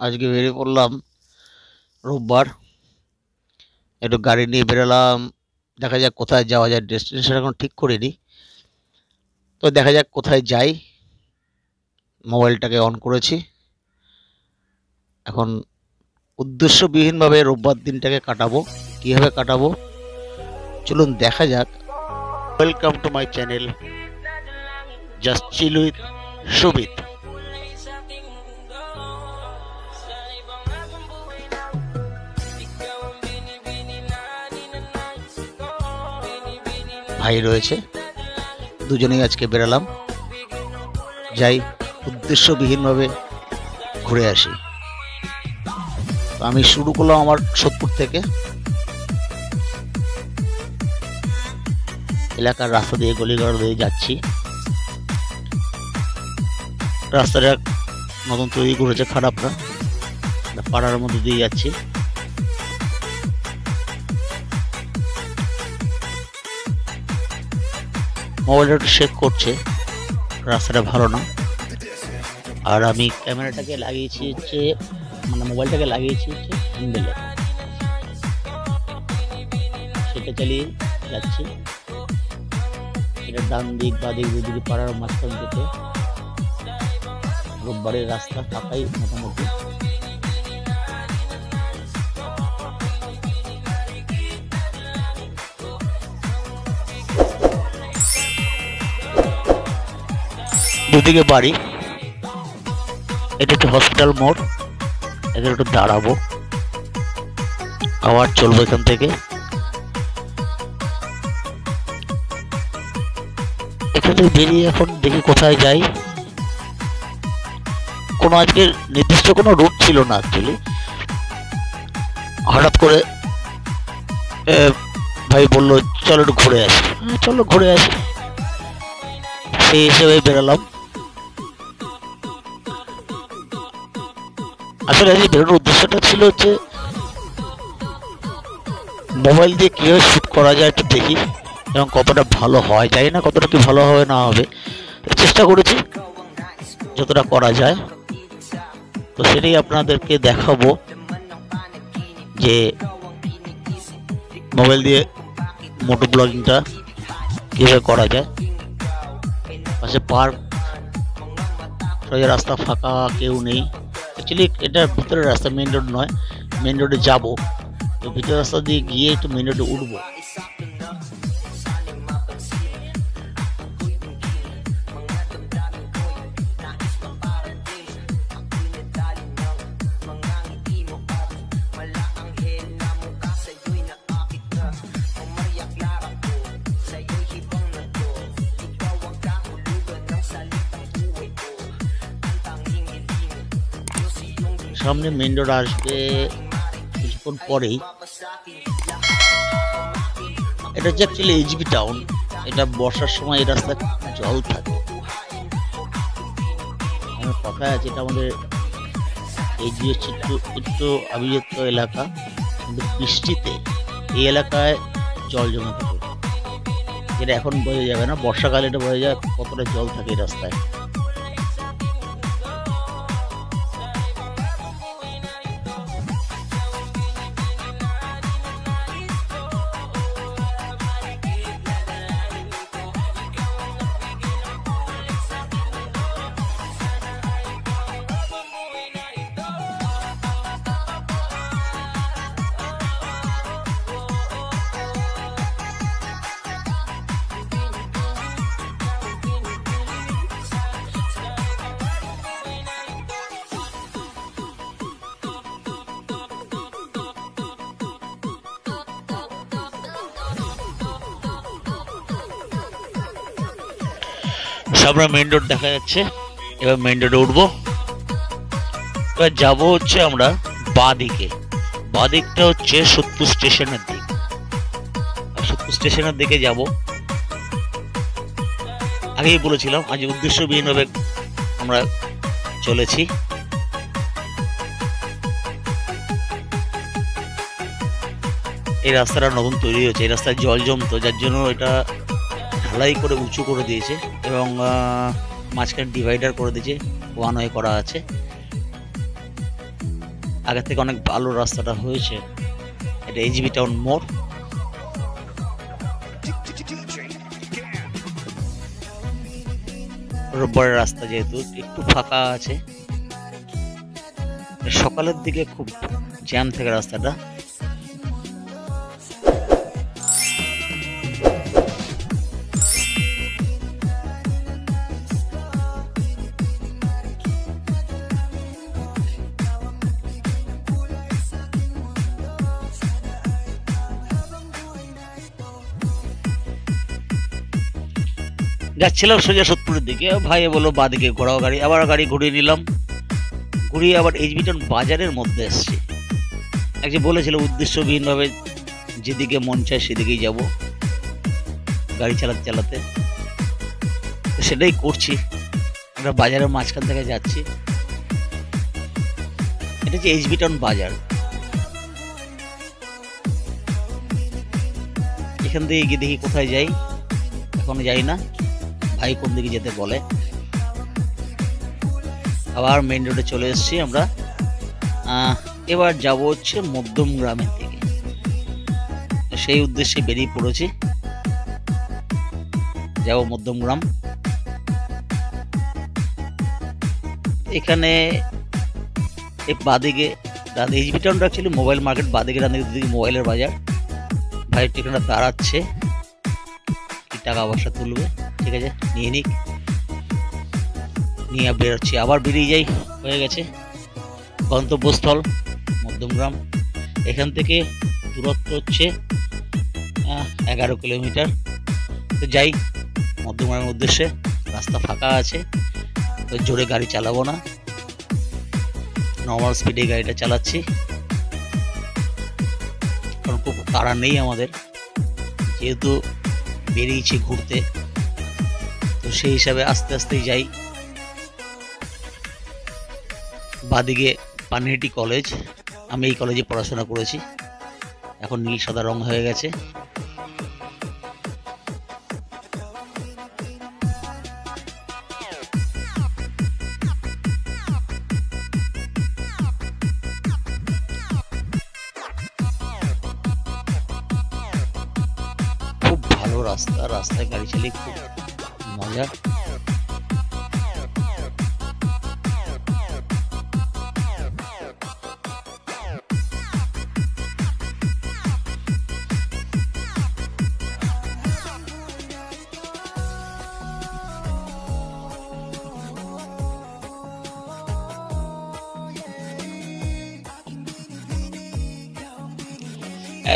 আজকে বেরিয়ে পড়লাম রোববার। একটু গাড়ি নিয়ে বেরোলাম, দেখা যাক কোথায় যাওয়া যায়। ডেস্টিনেশন এখন ঠিক করিনি, তো দেখা যাক কোথায় যাই। মোবাইলটাকে অন করেছি, এখন উদ্দেশ্যবিহীনভাবে রোববার দিনটাকে কাটাবো। কীভাবে কাটাবো চলুন দেখা যাক। Welcome to my channel just chill with Sumit. ভাই রয়েছে, দুজনেই আজকে বেরালাম, যাই উদ্দেশ্যবিহীনভাবে ঘুরে আসি। তো আমি শুরু করলাম আমার সোদপুর থেকে। এলাকার রাস্তা দিয়ে গলিঘর দিয়ে যাচ্ছি। রাস্তাটা নতুন তৈরি করেছে, খারাপ না, পাড়ার মধ্যে দিয়ে যাচ্ছি। মোবাইলটা একটু শেক করছে, রাস্তাটা ভালো না। আর আমি ক্যামেরাটাকে লাগিয়েছি হচ্ছে, মানে মোবাইলটাকে লাগিয়েছি হচ্ছে হ্যান্ডেলে, সেটা চালিয়ে যাচ্ছি। এটা ডান দিক বা দিক দুদিকে পাড়ার মাঝখান থেকে। রোববারের রাস্তা ফাঁকাই মোটামুটি। দুদিকে বাড়ি, এটা একটু হসপিটাল মোড়। এখানে একটু দাঁড়াবো, আবার চলবো এখান থেকে। এখান থেকে বেরিয়ে এখন দেখি কোথায় যাই। কোনো আজকে নির্দিষ্ট কোনো রুট ছিল না অ্যাকচুয়ালি। হঠাৎ করে ভাই বললো চলো একটু ঘুরে আসি। চলো ঘুরে আসি, সেই হিসেবে বেরোলাম। আসলে আজকে বেরোনোর উদ্দেশ্যটা ছিল হচ্ছে মোবাইল দিয়ে কীভাবে শ্যুট করা যায় একটু দেখি, এবং কতটা ভালো হয় জানি না, কতটা কি ভালো হবে না হবে। চেষ্টা করেছি যতটা করা যায়, তো সেটাই আপনাদেরকে দেখাবো যে মোবাইল দিয়ে মোটো ব্লগিংটা কীভাবে করা যায়। পাশে পার্ক, সোজা রাস্তা ফাঁকা, কেউ নেই। অ্যাকচুয়ালি এটা ভিতরের রাস্তা, মেন রোড নয়। মেন রোডে যাবো, তো ভিতরের রাস্তা দিয়ে গিয়ে একটু মেন রোডে উঠবো। সামনে মেন রোড আসবে কিছুক্ষণ পরেই। এটা হচ্ছে অ্যাকচুয়ালি এইচবি টাউন। এটা বর্ষার সময় এই রাস্তায় জল থাকে। আমার কথায় আছে এটা আমাদের এইচবি হচ্ছে একটু আবিযুক্ত এলাকা, কিন্তু বৃষ্টিতে এই এলাকায় জল জমে থাকে, যেটা এখন বোঝা যাবে না। বর্ষাকালে এটা বোঝা যায় কতটা জল থাকে এই রাস্তায়। সামনে মেন রোড দেখা যাচ্ছে, এবার মেন রোডে উঠবো। এবার যাবো হচ্ছে আমরা বাঁ দিকে। বাঁ দিকটা হচ্ছে সোদপুর স্টেশনের দিক। সোদপুর স্টেশনের দিকে যাব। আগেই বলেছিলাম আজ উদ্দেশ্যবিহীনভাবে আমরা চলেছি। এই রাস্তাটা নতুন তৈরি হয়েছে, এই রাস্তায় জল জমতো, যার জন্য এটা ঢালাই করে উঁচু করে দিয়েছে এবং মাঝখানে ডিভাইডার করে দিয়েছে, ওয়ান ওয়ে করা আছে। আগে থেকে অনেক ভালো রাস্তাটা হয়েছে। এটা এইচবি টাউন মোড়। রোববারের রাস্তা যেহেতু একটু ফাঁকা আছে, সকালের দিকে খুব জ্যাম থাকে রাস্তাটা। যাচ্ছিলাম সোজা সোদপুরের দিকে, ভাই বললো বাদিকে ঘোরাও গাড়ি, আবার গাড়ি ঘুরিয়ে নিলাম। ঘুরিয়ে আবার এইচবি টাউন বাজারের মধ্যে এসছি। একজন বলেছিল উদ্দেশ্যবিহীনভাবে যেদিকে মন চায় সেদিকেই যাব গাড়ি চালাতে চালাতে, তো সেটাই করছি। আমরা বাজারের মাঝখান থেকে যাচ্ছি। এটা হচ্ছে এইচবি টাউন বাজার। এখান থেকে গিয়ে দেখি কোথায় যাই, এখনো যাই না, ভাই কোন দিকে যেতে বলে। আবার মেইন রোডে চলে এসেছি আমরা। এবার যাব হচ্ছে মধ্যম গ্রামের দিকে, সেই উদ্দেশ্যে বেরিয়ে পড়েছি। যাব মধ্যম গ্রাম। এখানে বাদিকে এইচবি টাউনটা অ্যাকচুয়ালি মোবাইল মার্কেট, বাদিকে ডান দিকে মোবাইলের বাজার। ভাইয়ের ঠিকানা দাঁড়াচ্ছে, কি টাকা পয়সা তুলবে, ঠিক আছে নিয়ে নিক, নিয়ে বেরোচ্ছি। আবার বেরিয়ে যাই, হয়ে গেছে গন্তব্যস্থল মধ্যমগ্রাম। এখান থেকে দূরত্ব হচ্ছে 11 কিলোমিটার। তো যাই মধ্যমগ্রামের উদ্দেশ্যে। রাস্তা ফাঁকা আছে, তো জোরে গাড়ি চালাবো না, নর্মাল স্পিডে গাড়িটা চালাচ্ছি, কারণ খুব তাড়া নেই আমাদের, যেহেতু বেরিয়েছি ঘুরতে, তো সেই হিসাবে আস্তে আস্তেই যাই। বাদিকে পানিহাটি কলেজ, আমি এই কলেজে পড়াশোনা করেছি, এখন নীল সাদা রং হয়ে গেছে। খুব ভালো রাস্তা, রাস্তায় গাড়ি চালিয়ে খুব মজা।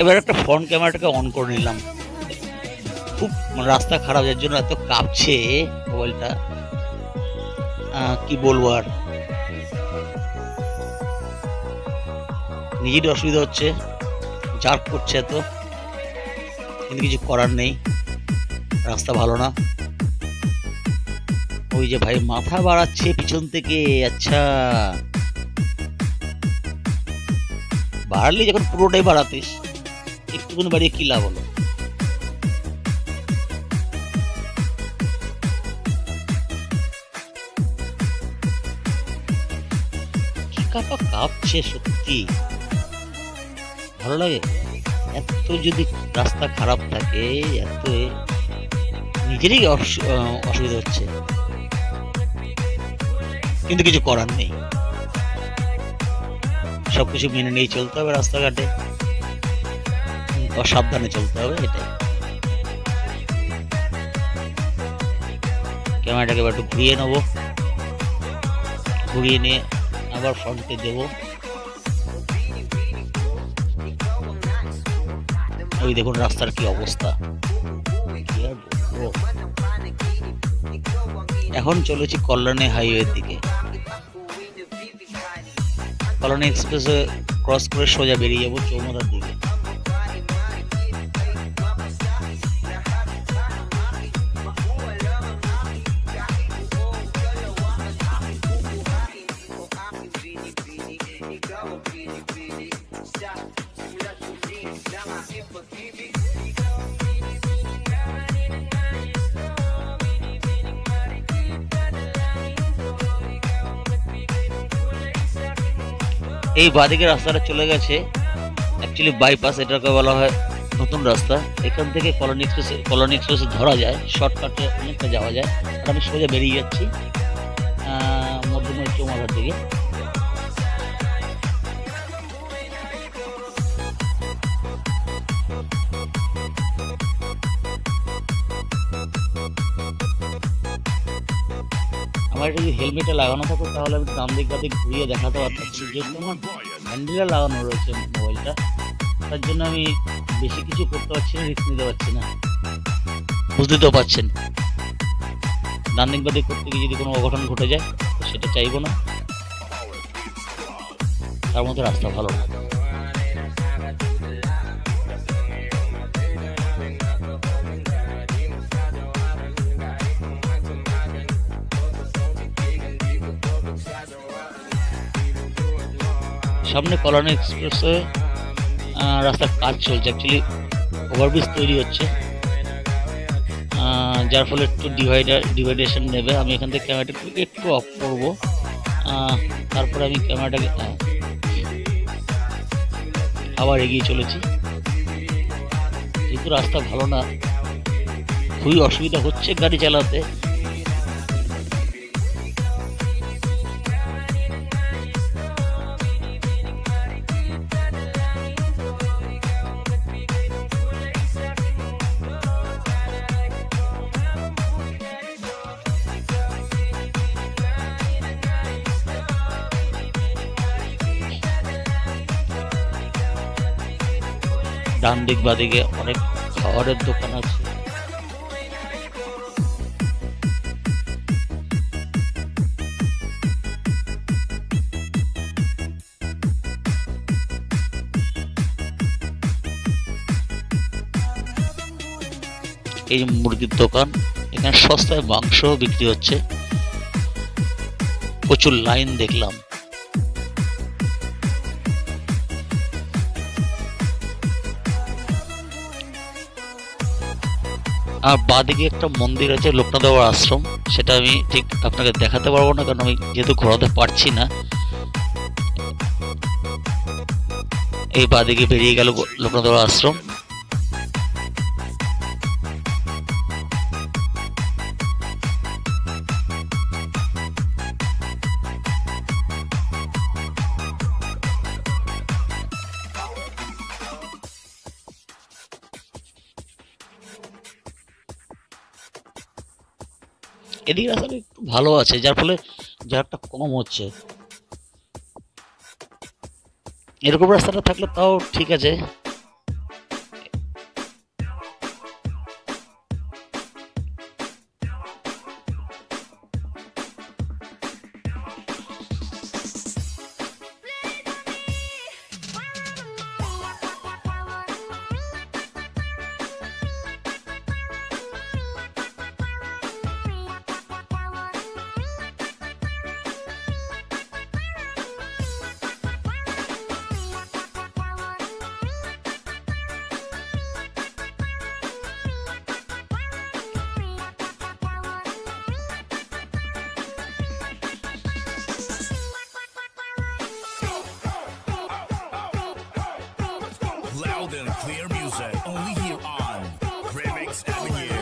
এবার একটা ফ্রন্ট ক্যামেরাটাকে অন করে নিলাম, খুব রাস্তা খারাপ, যার জন্য এত কাঁপছে মোবাইলটা, কি বলবো আর। নিজেরই অসুবিধা হচ্ছে, জার্ক করছে এত, কিন্তু কিছু করার নেই, রাস্তা ভালো না। ওই যে ভাই মাথা বাড়াচ্ছে পিছন থেকে, আচ্ছা বাড়ালি যখন পুরোটাই বাড়াতিস, একটুখানি বাড়িয়ে কি লাভ হলো। কি কাপা কাঁপছে সত্যি, ভালো লাগে। এত যদি রাস্তা খারাপ থাকে, এত নিজেরই অসুবিধা হচ্ছে, কিন্তু কিছু করার নেই, সবকিছু মেনে নিয়ে চলতে হবে রাস্তাঘাটে, সাবধানে চলতে হবে, এটাই। ক্যামেরাটাকে একটু ঘুরিয়ে নেবো, ঘুরিয়ে নিয়ে আবার ফ্রন্টে দেব। ওই দেখুন রাস্তার কি অবস্থা, এখন চলেছি কল্যাণী হাইওয়ের দিকে। কল্যাণী এক্সপ্রেসে ক্রস করে সোজা বেরিয়ে যাবো চৌমাথার দিকে। এই বাঁদিকে রাস্তাটা চলে গেছে অ্যাকচুয়ালি বাইপাস, এটাকে বলা হয় নতুন রাস্তা। এখান থেকে কলোনি এক্সপ্রেসে ধরা যায়, শর্টকাটে অনেকটা যাওয়া যায়। আর আমি সোজা বেরিয়ে যাচ্ছি মধ্যময় চৌমাথার দিকে। আমার এটা যদি হেলমেটে লাগানো থাকতো তাহলে আমি ডান দিক বাদিক ঘুরিয়ে দেখাতে পারতাম, যেহেতু আমার হ্যান্ডেলে লাগানো রয়েছে মোবাইলটা, তার জন্য আমি বেশি কিছু করতে পারছি না, রিস্ক নিতে পারছি না। বুঝতে তো পারছেন, ডান দিক বাদিক করতে গিয়ে যদি কোনো অঘটন ঘটে যায় তো সেটা চাইবো না। তার মধ্যে রাস্তা ভালো না। সামনে কলোনি এক্সপ্রেসে রাস্তার কাজ চলছে, অ্যাকচুয়ালি ওভারব্রিজ তৈরি হচ্ছে, যার ফলে একটু ডিভাইডেশন নেবে। আমি এখান থেকে ক্যামেরাটাকে একটু অফ করবো, তারপরে আমি ক্যামেরাটাকে আবার এগিয়ে চলেছি। যেহেতু রাস্তা ভালো না, খুবই অসুবিধা হচ্ছে গাড়ি চালাতে। ডান দিক বাদিকে অনেক খাবারের দোকান আছে। এই মুরগির দোকান, এখানে সস্তায় মাংস বিক্রি হচ্ছে, প্রচুর লাইন দেখলাম। আর বাঁদিকে একটা মন্দির আছে, লোকনাথ বাবার আশ্রম, সেটা আমি ঠিক আপনাকে দেখাতে পারবো না, কারণ আমি যেহেতু ঘোরাতে পারছি না। এই বাঁদিকে বেরিয়ে গেল লোকনাথ বাবার আশ্রম। এদিকে রাস্তাটা একটু ভালো আছে, যার ফলে জ্যামটা কম হচ্ছে। এরকম রাস্তাটা থাকলে তাও ঠিক আছে। Loud and clear music, only here on Remix Avenue.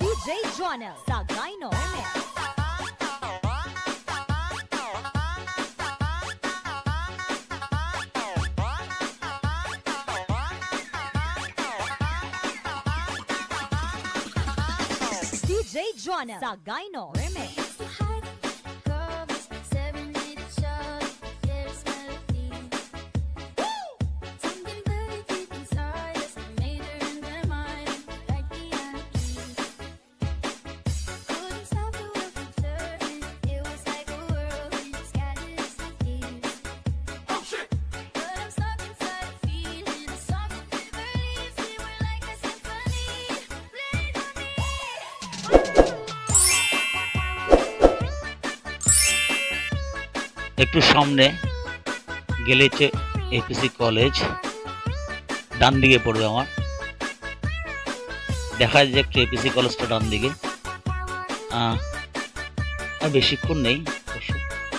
DJ Jonel sa Gyno Remix. DJ Jonel sa Gyno Remix. একটু সামনে গেলে হচ্ছে এপিসি কলেজ, ডান দিকে পড়বে আমার, দেখা যায় একটু এপিসি কলেজটা ডান দিকে। আর বেশিক্ষণ নেই,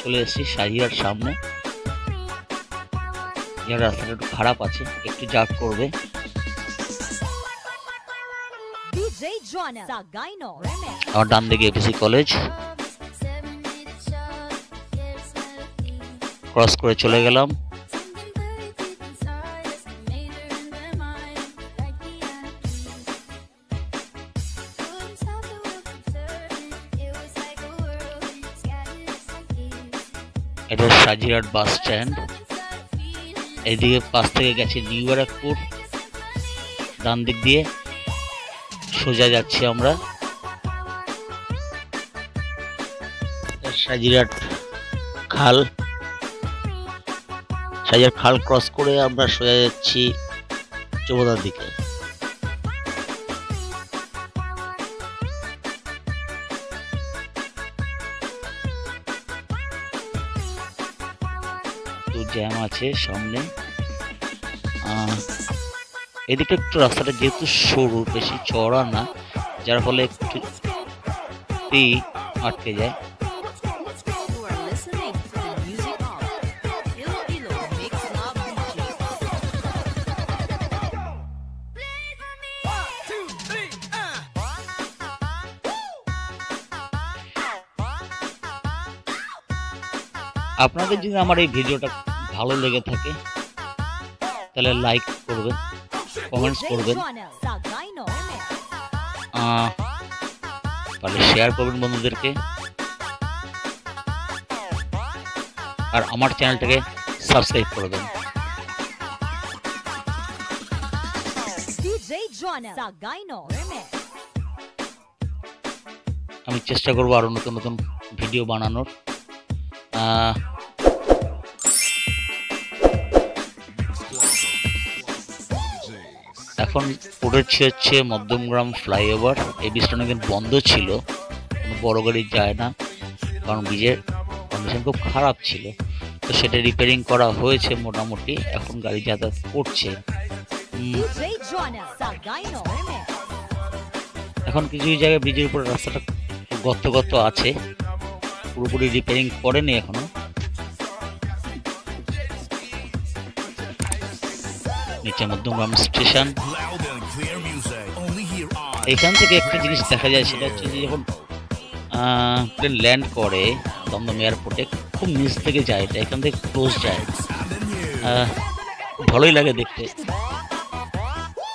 চলে এসেছি সাজিয়ার সামনে। যার রাস্তাটা একটু খারাপ আছে, একটু জার্ক করবে। আমার ডান দিকে এপিসি কলেজ, ক্রস করে চলে গেলাম। এটা সাজিরহাট বাস স্ট্যান্ড। এইদিকে পাশ থেকে গেছে নিউ ব্যারাকপুর, ডান দিক দিয়ে সোজা যাচ্ছি আমরা। সাজিরহাট খাল, সাজিরহাট খাল ক্রস করে আমরা সোজা যাচ্ছি চৌবাদার দিকে। জ্যাম আছে সামনে। এদিকে একটু রাস্তাটা যেহেতু সরু, বেশি চড়া না, যার ফলে একটু আটকে যায়। আপনাদের যদি আমার এই ভিডিওটা ভালো লেগে থাকে তাহলে লাইক করবেন, কমেন্টস করবেন, তাহলে শেয়ার করবেন বন্ধুদেরকে, আর আমার চ্যানেলটাকে সাবস্ক্রাইব করবেন। আমি চেষ্টা করবো আরো নতুন নতুন ভিডিও বানানোর। এখন পড়েছে হচ্ছে মধ্যমগ্রাম ফ্লাইওভার। এই ব্রিজটা অনেকদিন বন্ধ ছিল, কোনো বড় গাড়ি যায় না, কারণ ব্রিজের কন্ডিশন খুব খারাপ ছিল। তো সেটা রিপেয়ারিং করা হয়েছে মোটামুটি, এখন গাড়ি যাতায়াত করছে। এখন কিছু জায়গায় ব্রিজের উপরে রাস্তাটা গর্ত গর্ত আছে, পুরোপুরি রিপেয়ারিং করেনি এখনো। নিচে মধ্যমগ্রাম স্টেশন। এখান থেকে একটা জিনিস দেখা যায়, সেটা হচ্ছে যে যখন প্লেন ল্যান্ড করে দমদম এয়ারপোর্টে, খুব নিচ থেকে যায়, এটা এখান থেকে ক্লোজ যায়, ভালোই লাগে দেখতে।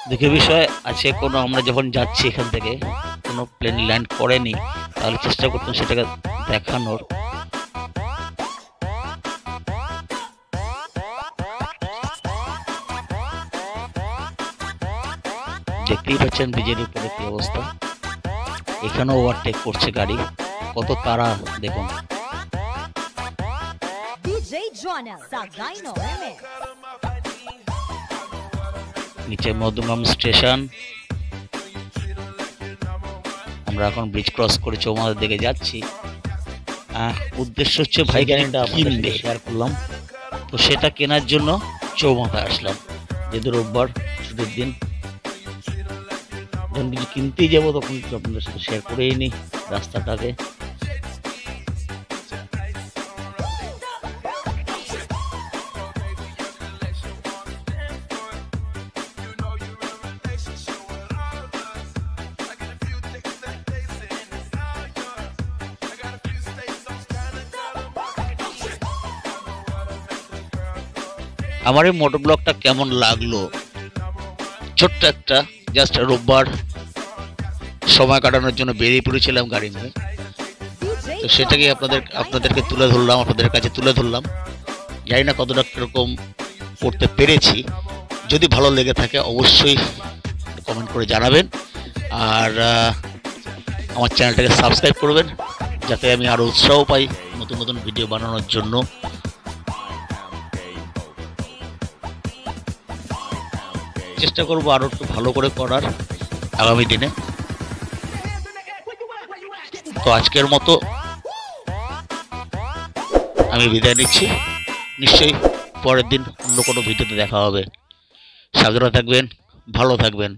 দেখে বিষয় আছে কোনো, আমরা যখন যাচ্ছি এখান থেকে কোনো প্লেন ল্যান্ড করেনি, তাহলে চেষ্টা করতাম সেটাকে দেখানোর। দেখতেই পাচ্ছেন ব্রিজের উপরে কি অবস্থা, এখানেও ওভারটেক করছে গাড়ি, কত তারা দেখুন। নিচে মধ্যমগ্রাম স্টেশন। আমরা এখন ব্রিজ ক্রস করে চৌমাথার দিকে যাচ্ছি। উদ্দেশ্য হচ্ছে ভাই গাড়িটা কিনবে, শেয়ার করলাম, তো সেটা কেনার জন্য চৌমাথায় আসলাম, যেহেতু রোববার ছুটির দিন। যখন কিছু কিনতেই যাবো তখন আপনাদের সাথে শেয়ার করেই নিই রাস্তাটাকে। আমার এই মোটর ব্লগটা কেমন লাগলো, ছোট্ট একটা জাস্ট রোববার সময় কাটানোর জন্য বেরিয়ে পড়েছিলাম গাড়ি নিয়ে, তো সেটাকে আপনাদেরকে তুলে ধরলাম, আপনাদের কাছে তুলে ধরলাম। জানি না কতটা কিরকম করতে পেরেছি, যদি ভালো লেগে থাকে অবশ্যই কমেন্ট করে জানাবেন, আর আমার চ্যানেলটাকে সাবস্ক্রাইব করবেন, যাতে আমি আরও উৎসাহ পাই নতুন নতুন ভিডিও বানানোর জন্য। চেষ্টা করবো আরো একটু ভালো করে করার আগামী দিনে। তো আজকের মতো আমি বিদায় নিচ্ছি। নিশ্চয়ই পরের দিন অন্য কোনো ভিডিওতে দেখা হবে। সাবধানে থাকবেন, ভালো থাকবেন।